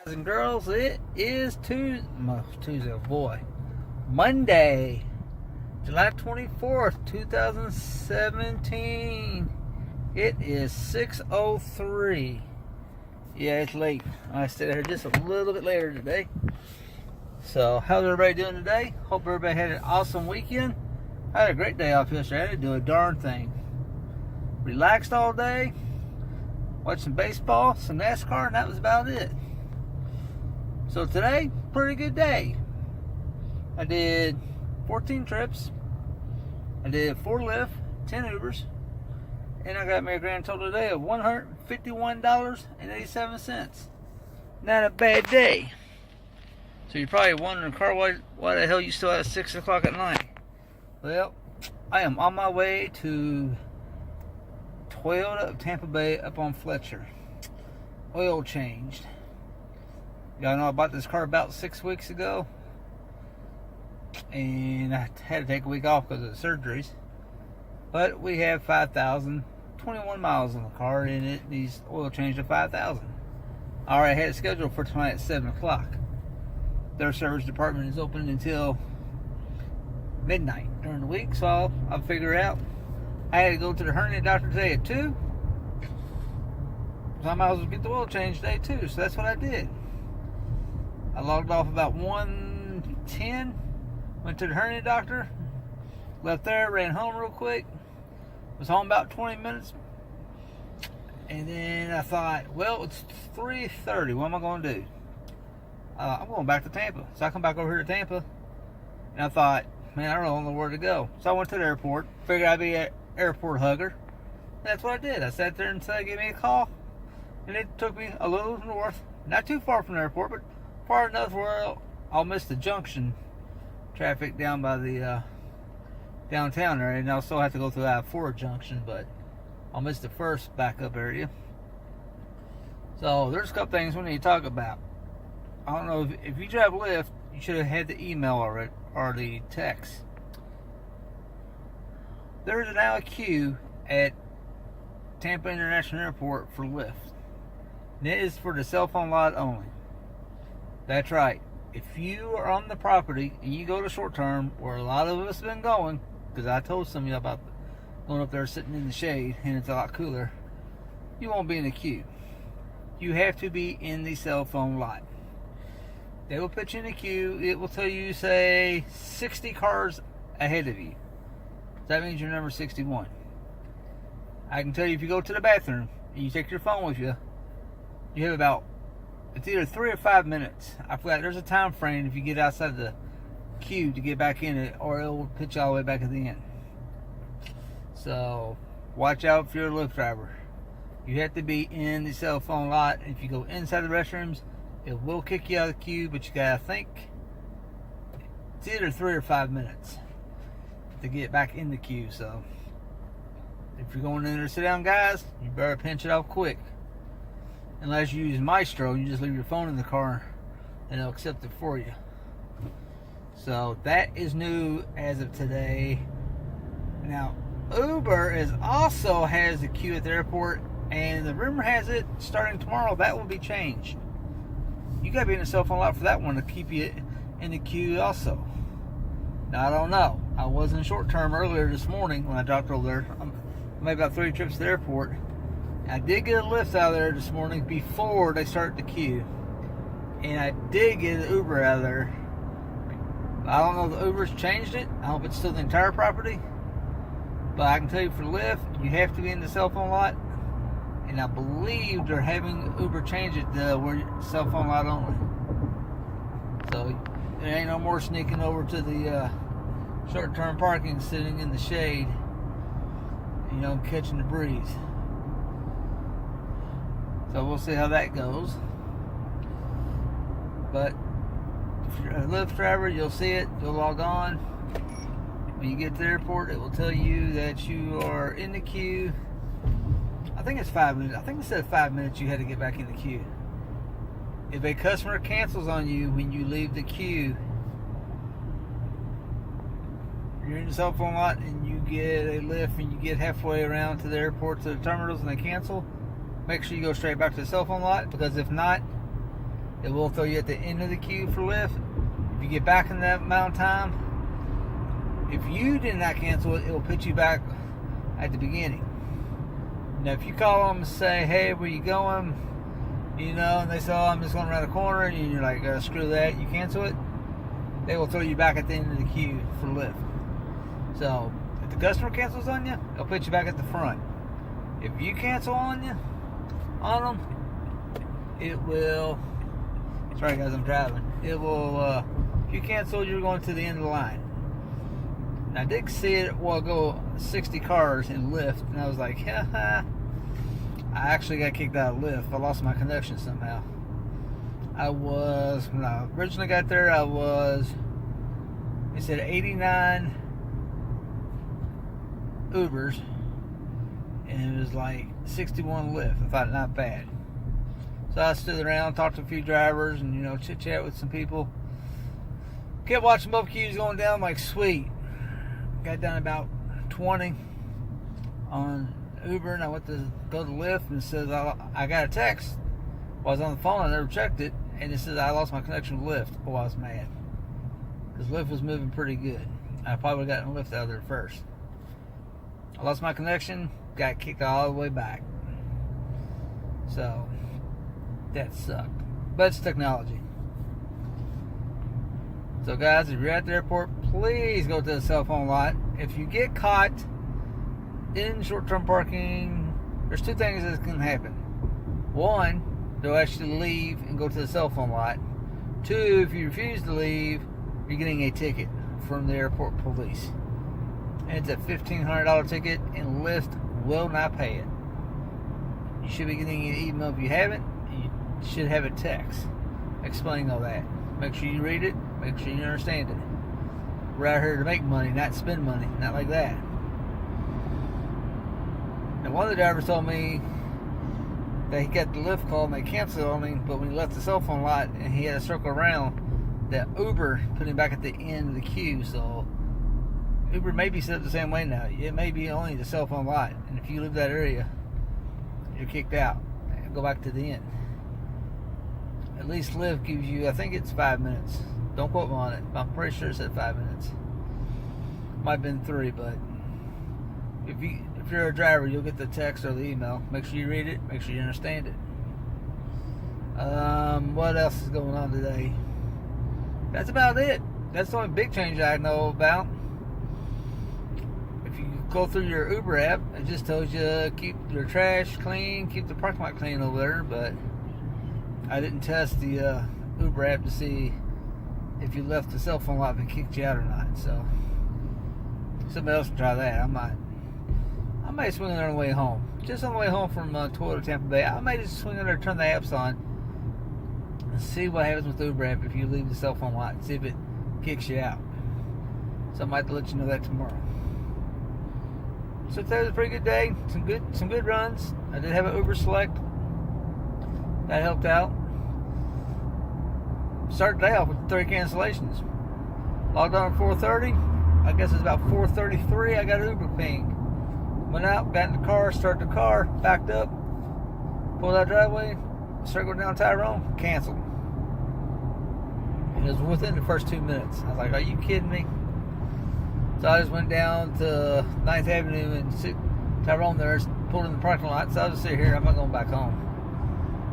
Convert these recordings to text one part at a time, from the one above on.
Guys and girls, it is Tuesday, oh boy, Monday, July 24th, 2017. It is 6:03. Yeah, it's late. I stayed here just a little bit later today. So, how's everybody doing today? Hope everybody had an awesome weekend. I had a great day off yesterday. I didn't do a darn thing. Relaxed all day, watched some baseball, some NASCAR, and that was about it. So today, pretty good day. I did 14 trips. I did 4 Lyft, 10 Ubers, and I got me a grand total today of $151.87. Not a bad day. So you're probably wondering, Carl, why the hell you still at 6 o'clock at night? Well, I am on my way to Toyota of Tampa Bay up on Fletcher. Oil changed. Y'all know I bought this car about 6 weeks ago, and I had to take a week off because of the surgeries. But we have 5,021 miles on the car, and it needs oil change to 5,000. I already had it scheduled for tonight at 7 o'clock. Their service department is open until midnight during the week, so I'll figure it out. I had to go to the hernia doctor today at 2, so I might as well get the oil change today too, so that's what I did. I logged off about 1:10, went to the hernia doctor, left there, ran home real quick, was home about 20 minutes, and then I thought, well, it's 3:30, what am I going to do? I'm going back to Tampa. So I come back over here to Tampa, and I thought, man, I don't know where to go. So I went to the airport, figured I'd be an airport hugger, and that's what I did. I sat there until they gave me a call, and it took me a little north, not too far from the airport, but far enough where I'll miss the junction traffic down by the downtown area, and I'll still have to go through I-4 junction, but I'll miss the first backup area. So there's a couple things we need to talk about. I don't know if you drive Lyft, you should have had the email already or the text. There's now a queue at Tampa International Airport for Lyft, and it is for the cell phone lot only. That's right. If you are on the property and you go to short term, where a lot of us have been going, because I told some of you about going up there sitting in the shade and it's a lot cooler, you won't be in the queue. You have to be in the cell phone lot. They will put you in the queue. It will tell you, say, 60 cars ahead of you. That means you're number 61. I can tell you, if you go to the bathroom and you take your phone with you, you have about, it's either 3 or 5 minutes. I forgot, there's a time frame if you get outside the queue to get back in it, or it will put you all the way back at the end. So watch out if you're a Lyft driver. You have to be in the cell phone lot. If you go inside the restrooms, it will kick you out of the queue, but you gotta think it's either 3 or 5 minutes to get back in the queue. So if you're going in there to sit down, guys, you better pinch it off quick. Unless you use Maestro, you just leave your phone in the car and it'll accept it for you. So that is new as of today. Now, Uber also has a queue at the airport, and the rumor has it starting tomorrow that will be changed. You gotta be in the cell phone lot for that one to keep you in the queue also. Now, I don't know. I was in short term earlier this morning when I dropped over there. I made about 3 trips to the airport. I did get a Lyft out of there this morning before they started the queue, and I did get an Uber out of there. I don't know if the Uber's changed it. I hope it's still the entire property, but I can tell you for Lyft, you have to be in the cell phone lot, and I believe they're having Uber change it to where cell phone lot only. So there ain't no more sneaking over to the short-term parking, sitting in the shade, catching the breeze. So we'll see how that goes. But if you're a Lyft driver, you'll see it. You'll log on. When you get to the airport, it will tell you that you are in the queue. I think it's 5 minutes. I think it said 5 minutes you had to get back in the queue. If a customer cancels on you when you leave the queue, you're in the cell phone lot and you get a Lyft and you get halfway around to the airport, to the terminals, and they cancel, make sure you go straight back to the cell phone lot, because if not, It will throw you at the end of the queue for Lyft. If you get back in that amount of time, if you did not cancel it, it will put you back at the beginning. Now, if you call them and say, hey, where you going? And they say, oh, I'm just going around the corner, and you're like, screw that, you cancel it, they will throw you back at the end of the queue for Lyft. So, if the customer cancels on you, they'll put you back at the front. If you cancel on them, it will, sorry guys, I'm driving, it will, if you cancel, you're going to the end of the line. And I did see it a while ago, 60 cars in Lyft, and I was like, I actually got kicked out of Lyft. I lost my connection somehow. When I originally got there, it said 89 Ubers, and it was like 61 Lyft. I thought, not bad. So I stood around, talked to a few drivers, and chit chat with some people. Kept watching both queues going down. I'm like, sweet. Got down about 20 on Uber, and I went to go to Lyft, and it says I got a text while I was on the phone. I never checked it, and it says I lost my connection with Lyft. Oh, I was mad because Lyft was moving pretty good. I probably would have gotten Lyft out of there first. I lost my connection, got kicked all the way back. So that sucked, but it's technology. So guys, if you're at the airport, please go to the cell phone lot. If you get caught in short-term parking, there's two things that can happen. One, they'll ask you to leave and go to the cell phone lot. Two, if you refuse to leave, you're getting a ticket from the airport police. And it's a $1,500 ticket, and Lyft will not pay it. You should be getting an email if you haven't. You should have a text explaining all that. Make sure you read it. Make sure you understand it. We're out here to make money, not spend money. Not like that. Now, one of the drivers told me that he got the Lyft call and they canceled on him, but when he left the cell phone lot and he had to circle around, that Uber put him back at the end of the queue. So Uber may be set up the same way now. It may be only the cell phone lot, and if you leave that area, you're kicked out and go back to the end. At least Lyft gives you, I think it's 5 minutes. Don't quote me on it. I'm pretty sure it said 5 minutes. Might have been 3, but if you're a driver, you'll get the text or the email. Make sure you read it. Make sure you understand it. What else is going on today? That's about it. That's the only big change I know about. If you go through your Uber app, it just tells you keep your trash clean, keep the parking lot clean over there. But I didn't test the Uber app to see if you left the cell phone lot and kicked you out or not. So somebody else can try that. I may swing in there on the way home. Just on the way home from Toyota Tampa Bay, I may just swing in there, turn the apps on, and see what happens with the Uber app if you leave the cell phone lot. See if it kicks you out. So I might have to let you know that tomorrow. So today was a pretty good day. Some good runs. I did have an Uber Select. That helped out. Started the day off with 30 cancellations. Logged on at 4:30. I guess it's about 4:33. I got an Uber ping. Went out, got in the car, started the car, backed up, pulled out driveway, circled down Tyrone, canceled. And it was within the first 2 minutes. I was like, are you kidding me? So I just went down to 9th Avenue and Tyrone there, pulled in the parking lot. So I was just sitting here, I'm not going back home.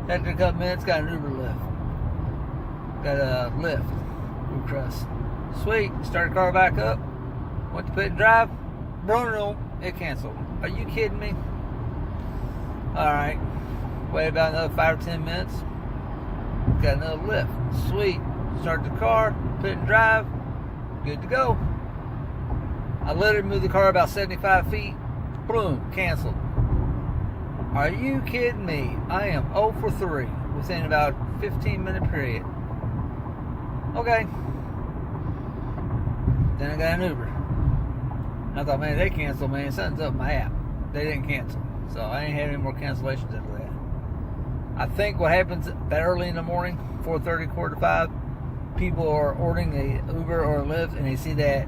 After a couple minutes, got an Uber Lyft. Got a Lyft. Blue Cross. Sweet. Started the car back up. Went to pit and drive. Bruno, it canceled. Are you kidding me? Alright. Wait about another 5 or 10 minutes. Got another Lyft. Sweet. Started the car. Pit and drive. Good to go. I literally moved the car about 75 feet. Boom. Canceled. Are you kidding me? I am 0 for 3 within about 15-minute period. Okay. Then I got an Uber. And I thought, man, they canceled, man. Something's up my app. They didn't cancel. So I ain't had any more cancellations after that. I think what happens that early in the morning, 4:30, 4:45, people are ordering a Uber or a Lyft and they see that,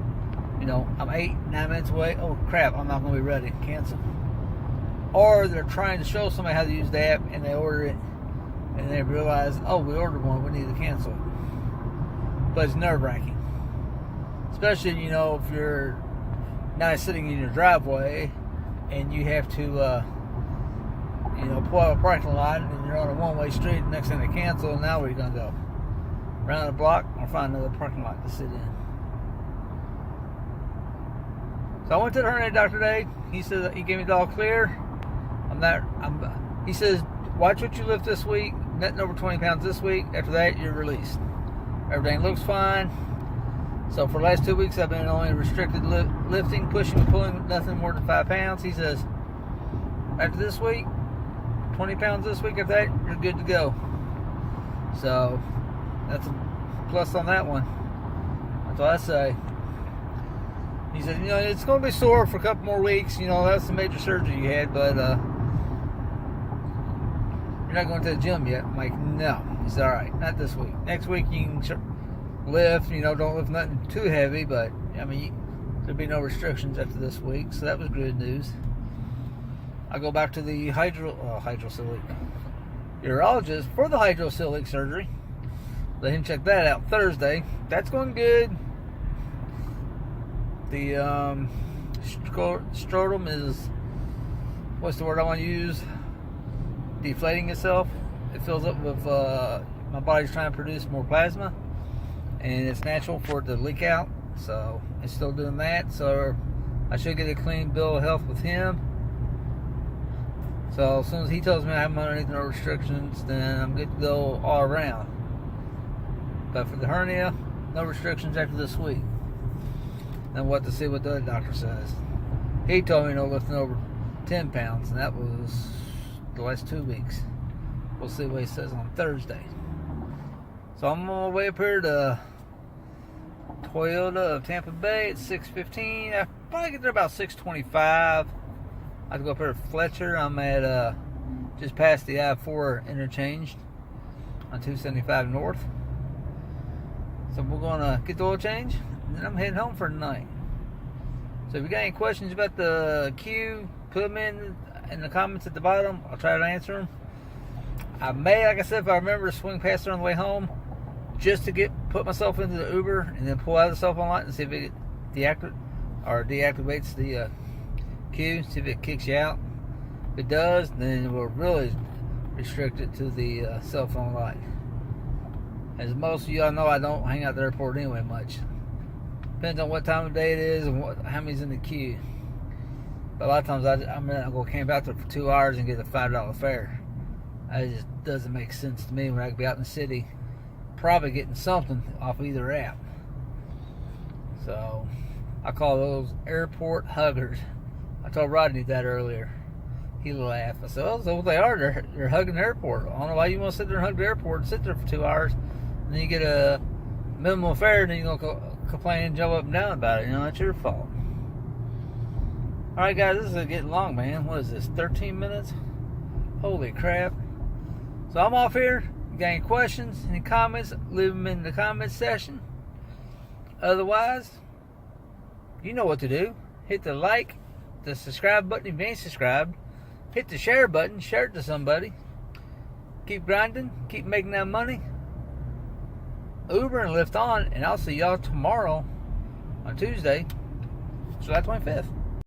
I'm 8-9 minutes away. Oh, crap, I'm not going to be ready. Cancel. Or they're trying to show somebody how to use the app and they order it and they realize, oh, we ordered one, we need to cancel it. But it's nerve-wracking, especially if you're not sitting in your driveway and you have to pull out a parking lot and you're on a one-way street. And next thing they cancel, now where are you gonna go? Around the block or find another parking lot to sit in? So I went to the hernia doctor today. He said he gave me the all clear. He says, watch what you lift this week, nothing over 20 pounds this week. After that, you're released. Everything looks fine. So for the last 2 weeks, I've been only restricted lifting, pushing and pulling, nothing more than 5 pounds. He says, after this week, 20 pounds this week, after that, you're good to go. So that's a plus on that one. That's what I say. He said, it's going to be sore for a couple more weeks. That's the major surgery you had, but you're not going to the gym yet. I'm like, no. He said, all right, not this week. Next week you can lift. Don't lift nothing too heavy, but there'll be no restrictions after this week. So that was good news. I go back to the hydrocelik urologist for the hydrocelik surgery. Let him check that out Thursday. That's going good. The scrotum is, what's the word I want to use? Deflating itself. It fills up with, my body's trying to produce more plasma, and it's natural for it to leak out. So it's still doing that. So I should get a clean bill of health with him. So as soon as he tells me I'm underneath no restrictions, then I'm good to go all around. But for the hernia, no restrictions after this week. Then what to see what the other doctor says. He told me no lifting over 10 pounds, and that was the last 2 weeks. We'll see what he says on Thursday. So I'm on my way up here to Toyota of Tampa Bay at 6:15. I probably get there about 6:25. I have to go up here to Fletcher. I'm at just past the I-4 interchange on 275 North. So we're gonna get the oil change, and then I'm heading home for the night. So if you got any questions about the queue, put them in the comments at the bottom. I'll try to answer them. I may, like I said, if I remember, swing past it on the way home, just to put myself into the Uber and then pull out of the cell phone light and see if it deactivates the queue, see if it kicks you out. If it does, then we'll really restrict it to the cell phone light. As most of y'all know, I don't hang out at the airport anyway much. Depends on what time of day it is and how many's in the queue. But a lot of times I'm going to go camp out there for 2 hours and get a $5 fare. That just doesn't make sense to me when I could be out in the city probably getting something off either app. So I call those airport huggers. I told Rodney that earlier. He laughed. I said, oh, so what they are, they're hugging the airport. I don't know why you want to sit there and hug the airport and sit there for 2 hours, and then you get a minimum fare, and then you're going to complain and jump up and down about it. That's your fault. Alright guys, this is getting long, man. What is this, 13 minutes? Holy crap. So I'm off here. You got any questions, any comments, leave them in the comments section. Otherwise, you know what to do. Hit the like, the subscribe button if you ain't subscribed. Hit the share button, share it to somebody. Keep grinding, keep making that money. Uber and Lyft on, and I'll see y'all tomorrow on Tuesday, July 25th.